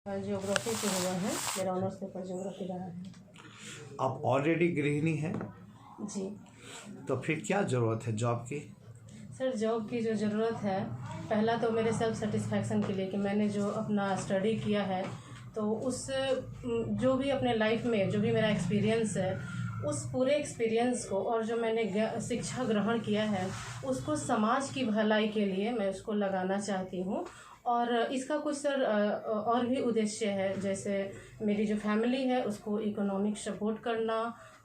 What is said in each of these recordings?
Geography से हुआ है, मेरा ऑनर्स पेपर ज्योग्राफी रहा है। आप ऑलरेडी गृहिणी हैं, जी तो फिर क्या ज़रूरत है जॉब की? सर, जॉब की जो ज़रूरत है, पहला तो मेरे सेल्फ सेटिस्फैक्शन के लिए कि मैंने जो अपना स्टडी किया है, तो उस जो भी अपने लाइफ में जो भी मेरा एक्सपीरियंस है, उस पूरे एक्सपीरियंस को और जो मैंने शिक्षा ग्रहण किया है उसको समाज की भलाई के लिए मैं उसको लगाना चाहती हूँ। और इसका कुछ सर और भी उद्देश्य है, जैसे मेरी जो फैमिली है उसको इकोनॉमिक सपोर्ट करना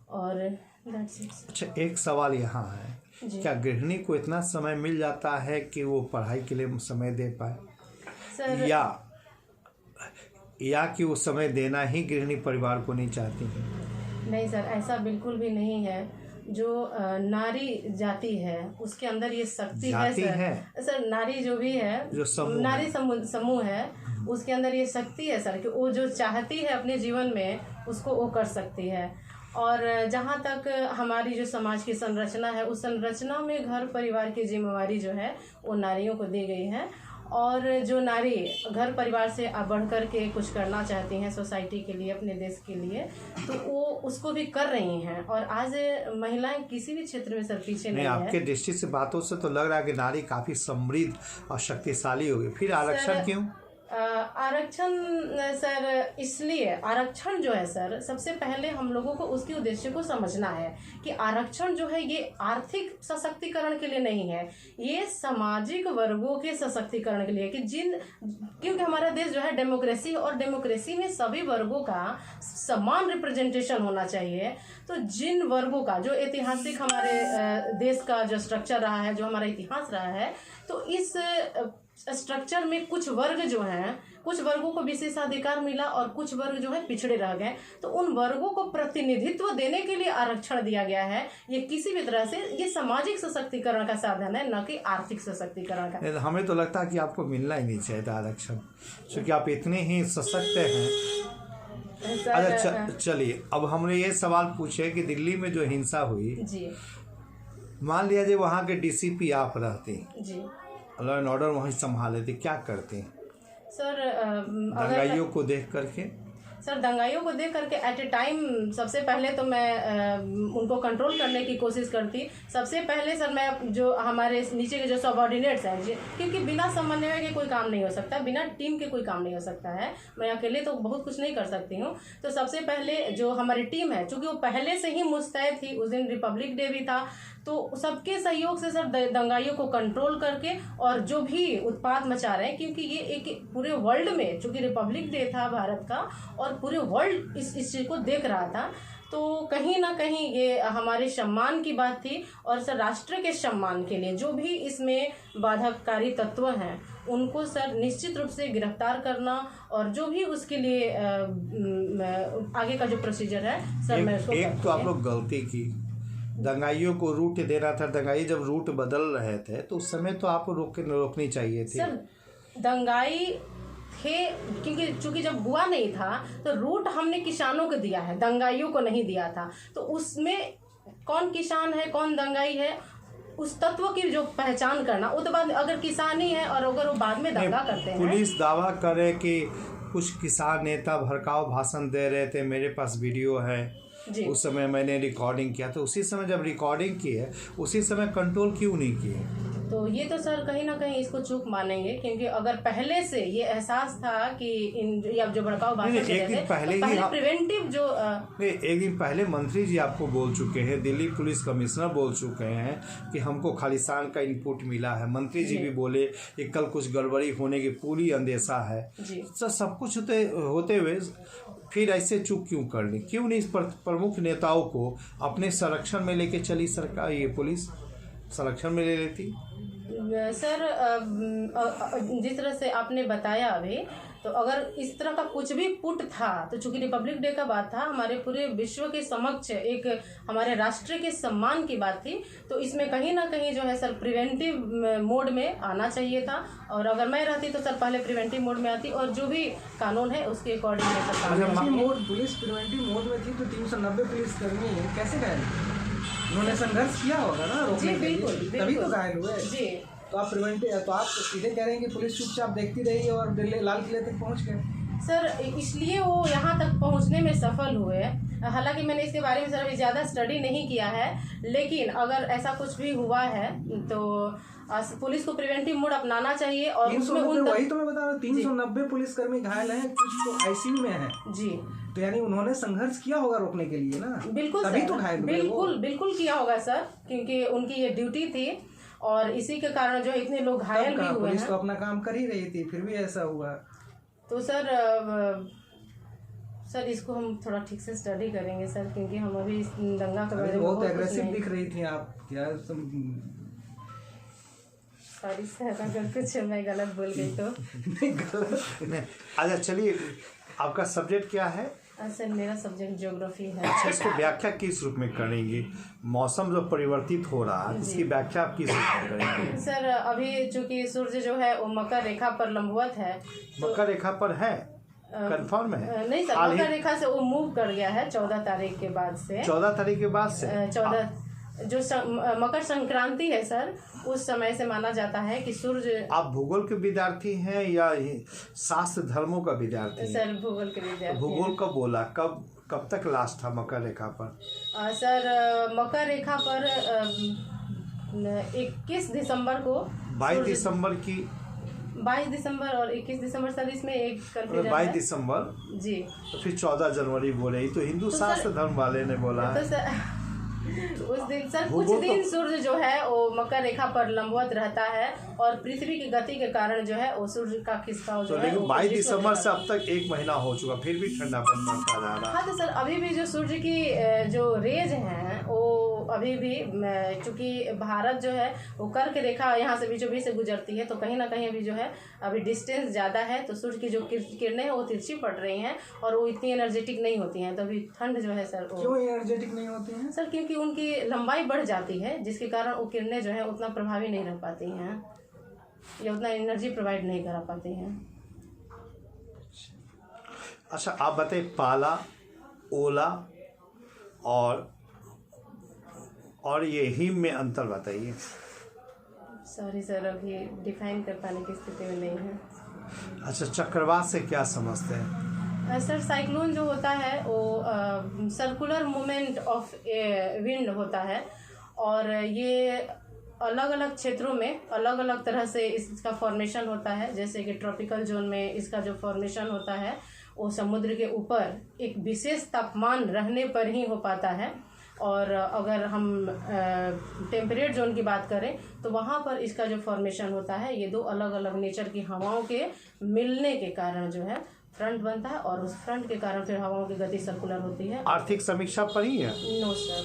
और अच्छा, एक सवाल यहाँ है, क्या गृहिणी को इतना समय मिल जाता है कि वो पढ़ाई के लिए समय दे पाए सर, या कि वो समय देना ही गृहिणी परिवार को नहीं चाहती है? नहीं सर, ऐसा बिल्कुल भी नहीं है। जो नारी जाति है उसके अंदर ये शक्ति है सर। सर, नारी जो भी है, जो नारी समूह है, उसके अंदर ये शक्ति है सर कि वो जो चाहती है अपने जीवन में उसको वो कर सकती है। और जहाँ तक हमारी जो समाज की संरचना है, उस संरचना में घर परिवार की जिम्मेवारी जो है वो नारियों को दी गई है। और जो नारी घर परिवार से बढ़ कर के कुछ करना चाहती हैं सोसाइटी के लिए, अपने देश के लिए, तो वो उसको भी कर रही हैं। और आज महिलाएं किसी भी क्षेत्र में सर पीछे नहीं है। आपके दृष्टि से बातों से तो लग रहा है कि नारी काफ़ी समृद्ध और शक्तिशाली होगी, फिर आरक्षण क्यों? आरक्षण सर, इसलिए आरक्षण जो है सर, सबसे पहले हम लोगों को उसके उद्देश्य को समझना है कि आरक्षण जो है ये आर्थिक सशक्तिकरण के लिए नहीं है, ये सामाजिक वर्गों के सशक्तिकरण के लिए कि क्योंकि हमारा देश जो है डेमोक्रेसी, और डेमोक्रेसी में सभी वर्गों का समान रिप्रेजेंटेशन होना चाहिए। तो जिन वर्गों का जो ऐतिहासिक हमारे देश का जो स्ट्रक्चर रहा है, जो हमारा इतिहास रहा है, तो इस स्ट्रक्चर में कुछ वर्ग जो हैं, कुछ वर्गों को विशेषाधिकार मिला और कुछ वर्ग जो है पिछड़े रह गए। तो उन वर्गों को प्रतिनिधित्व देने के लिए आरक्षण दिया गया है। ये किसी भी तरह से ये सामाजिक सशक्तिकरण का साधन है, न कि आर्थिक सशक्तिकरण का। हमें तो लगता है कि आपको मिलना ही नहीं चाहिए था आरक्षण, क्योंकि आप इतने ही सशक्त हैं। अच्छा, चलिए, अब हमने ये सवाल पूछे कि दिल्ली में जो हिंसा हुई जी, मान लिया जी वहाँ के डीसीपी आप रहते जी, लॉ एंड ऑर्डर वहीं संभाले थे, क्या करते सर? दंगाइयों को देख करके? सर, दंगाइयों को देख करके एट ए टाइम सबसे पहले तो मैं उनको कंट्रोल करने की कोशिश करती। सबसे पहले सर मैं जो हमारे नीचे के जो सबऑर्डिनेट्स हैं, क्योंकि बिना समन्वय के कोई काम नहीं हो सकता, बिना टीम के कोई काम नहीं हो सकता है। मैं अकेले तो बहुत कुछ नहीं कर सकती हूँ। तो सबसे पहले जो हमारी टीम है, चूँकि वो पहले से ही मुस्तैद थी, उस दिन रिपब्लिक डे भी था, तो सबके सहयोग से सर दंगाइयों को कंट्रोल करके और जो भी उत्पात मचा रहे हैं, क्योंकि ये एक पूरे वर्ल्ड में, चूँकि रिपब्लिक डे था भारत का और पूरे वर्ल्ड इस चीज़ को देख रहा था, तो कहीं ना कहीं ये हमारे सम्मान की बात थी। और सर राष्ट्र के सम्मान के लिए जो भी इसमें बाधककारी तत्व हैं उनको सर निश्चित रूप से गिरफ्तार करना, और जो भी उसके लिए आगे का जो प्रोसीजर है सर मैं उसको एक तो आप लोग गलती की, दंगाइयों को रूट दे रहा था, दंगाई जब रूट बदल रहे थे तो उस समय तो आपको रोकनी चाहिए थी सर। दंगाई थे क्योंकि चूंकि जब हुआ नहीं था तो रूट हमने किसानों को दिया है, दंगाइयों को नहीं दिया था। तो उसमें कौन किसान है, कौन दंगाई है, उस तत्व की जो पहचान करना, वो तो बाद अगर किसानी है और अगर वो बाद में दंगा करते हैं। पुलिस दावा करे कि कुछ किसान नेता भड़काऊ भाषण दे रहे थे, मेरे पास वीडियो है, उस समय मैंने रिकॉर्डिंग किया। तो उसी समय जब रिकॉर्डिंग की है उसी समय कंट्रोल क्यों नहीं किए? तो ये तो सर कहीं ना कहीं इसको चूक मानेंगे, क्योंकि अगर पहले से ये एहसास था कि इन जो भड़काऊ भाषण दे रहे थे, पहले प्रिवेंटिव जो एक दिन पहले मंत्री जी आपको बोल चुके हैं, दिल्ली पुलिस कमिश्नर बोल चुके हैं कि हमको खालिस्तान का इनपुट मिला है। मंत्री जी भी बोले कि कल कुछ गड़बड़ी होने की पूरी अंदेशा है। तो सब कुछ होते हुए फिर ऐसे चूक क्यों कर ली? क्यों नहीं इस प्रमुख नेताओं को अपने संरक्षण में लेके चली सरकार, ये पुलिस संरक्षण में ले लेती? सर जिस तरह से आपने बताया अभी, तो अगर इस तरह का कुछ भी पुट था, तो चूंकि रिपब्लिक डे का बात था, हमारे पूरे विश्व के समक्ष एक हमारे राष्ट्र के सम्मान की बात थी, तो इसमें कहीं ना कहीं जो है सर प्रिवेंटिव मोड में आना चाहिए था। और अगर मैं रहती तो सर पहले प्रिवेंटिव मोड में आती और जो भी कानून है उसके अकॉर्डिंग। पुलिस प्रिवेंटिव मोड में थी तो 390 पुलिसकर्मी कैसे गए? उन्होंने संघर्ष किया होगा ना रोकने के लिए, तभी तो घायल हुए जी। तो आप प्रिवेंटिव, तो आप सीधे कह रहे हैं कि पुलिस चुपचाप देखती रही और दिल्ली लाल किले तक पहुंच गए। सर इसलिए वो यहाँ तक पहुँचने में सफल हुए। हालांकि मैंने इसके बारे में सर अभी ज़्यादा स्टडी नहीं किया है, लेकिन अगर ऐसा कुछ भी हुआ है तो पुलिस को प्रिवेंटिव मोड अपनाना चाहिए। और उसमें वही तो मैं बता रहा हूँ, 390 पुलिसकर्मी घायल हैं, कुछ तो आईसीयू में हैं जी। तो यानी उन्होंने संघर्ष किया होगा रोकने के लिए ना। बिल्कुल तभी सर, तो घायल हुए बिल्कुल किया होगा सर, क्योंकि उनकी ये ड्यूटी थी और इसी के कारण जो इतने लोग घायल भी हुए पुलिस हैं। तो अपना काम कर ही रही थी, फिर भी ऐसा हुआ। तो सर इसको हम थोड़ा ठीक से स्टडी करेंगे सर, क्योंकि हम अभी दंगा के बारे में बहुत एग्रेसिव दिख रही थी आप, क्या सॉरी सर अगर कुछ मैं गलत बोल गई तो। नहीं, अच्छा चलिए, आपका सब्जेक्ट क्या है? सर मेरा सब्जेक्ट ज्योग्राफी है। अच्छा, इसको व्याख्या किस रूप में करेंगे? मौसम जो परिवर्तित हो रहा है इसकी व्याख्या आप किस रूप में करेंगे? सर अभी चूंकि सूर्य जो है वो मकर रेखा पर लंबवत है। मकर रेखा पर है, कंफर्म है? नहीं सर, मकर रेखा से वो मूव कर गया है 14 तारीख के बाद से। 14 तारीख के बाद से 14 जो मकर संक्रांति है सर, उस समय से माना जाता है कि सूर्य। आप भूगोल के विद्यार्थी हैं या शास्त्र धर्मों का विद्यार्थी हैं? सर भूगोल के विद्यार्थी। भूगोल कब बोला, कब तक लास्ट था मकर रेखा पर? सर मकर रेखा पर 21 दिसंबर को 22 दिसंबर की 22 दिसंबर और 21 दिसंबर सर, इसमें एक कंफ्यूजन 22 है दिसंबर जी। तो फिर 14 जनवरी बोले, तो हिंदू शास्त्र धर्म वाले ने बोला तो है। सर उस दिन सर कुछ दिन सूर्य जो है वो मकर रेखा पर लंबवत रहता है और पृथ्वी की गति के कारण जो है वो सूर्य का खिसकाव जो है। लेकिन 22 दिसंबर से अब तक 1 महीना हो चुका, फिर भी ठंडापन बढ़ता जा रहा है। हाँ तो सर अभी भी जो सूर्य की जो रेज हैं वो अभी भी, चूंकि भारत जो है वो कर्क रेखा यहाँ से बीचों बीच से गुजरती है, तो कहीं ना कहीं अभी जो है अभी डिस्टेंस ज़्यादा है, तो सूर्य की जो किरणें हैं वो तिरछी पड़ रही हैं और वो इतनी एनर्जेटिक नहीं होती हैं। तो अभी ठंड जो है सर क्यों एनर्जेटिक नहीं होती हैं सर? क्योंकि उनकी लंबाई बढ़ जाती है, जिसके कारण वो किरणें जो है उतना प्रभावी नहीं रह पाती हैं या उतना एनर्जी प्रोवाइड नहीं करा पाती हैं। अच्छा आप बताइए, पाला, ओला और ये हिम में अंतर बताइए। सॉरी सर अभी डिफाइन कर पाने की स्थिति में नहीं है। अच्छा, चक्रवात से क्या समझते हैं? सर साइक्लोन जो होता है वो सर्कुलर मूवमेंट ऑफ विंड होता है और ये अलग अलग क्षेत्रों में अलग अलग तरह से इसका फॉर्मेशन होता है। जैसे कि ट्रॉपिकल जोन में इसका जो फॉर्मेशन होता है वो समुद्र के ऊपर एक विशेष तापमान रहने पर ही हो पाता है, और अगर हम टेम्परेट जोन की बात करें तो वहाँ पर इसका जो फॉर्मेशन होता है ये दो अलग अलग नेचर की हवाओं के मिलने के कारण जो है फ्रंट बनता है और उस फ्रंट के कारण फिर हवाओं की गति सर्कुलर होती है। आर्थिक समीक्षा पढ़ी है? No sir.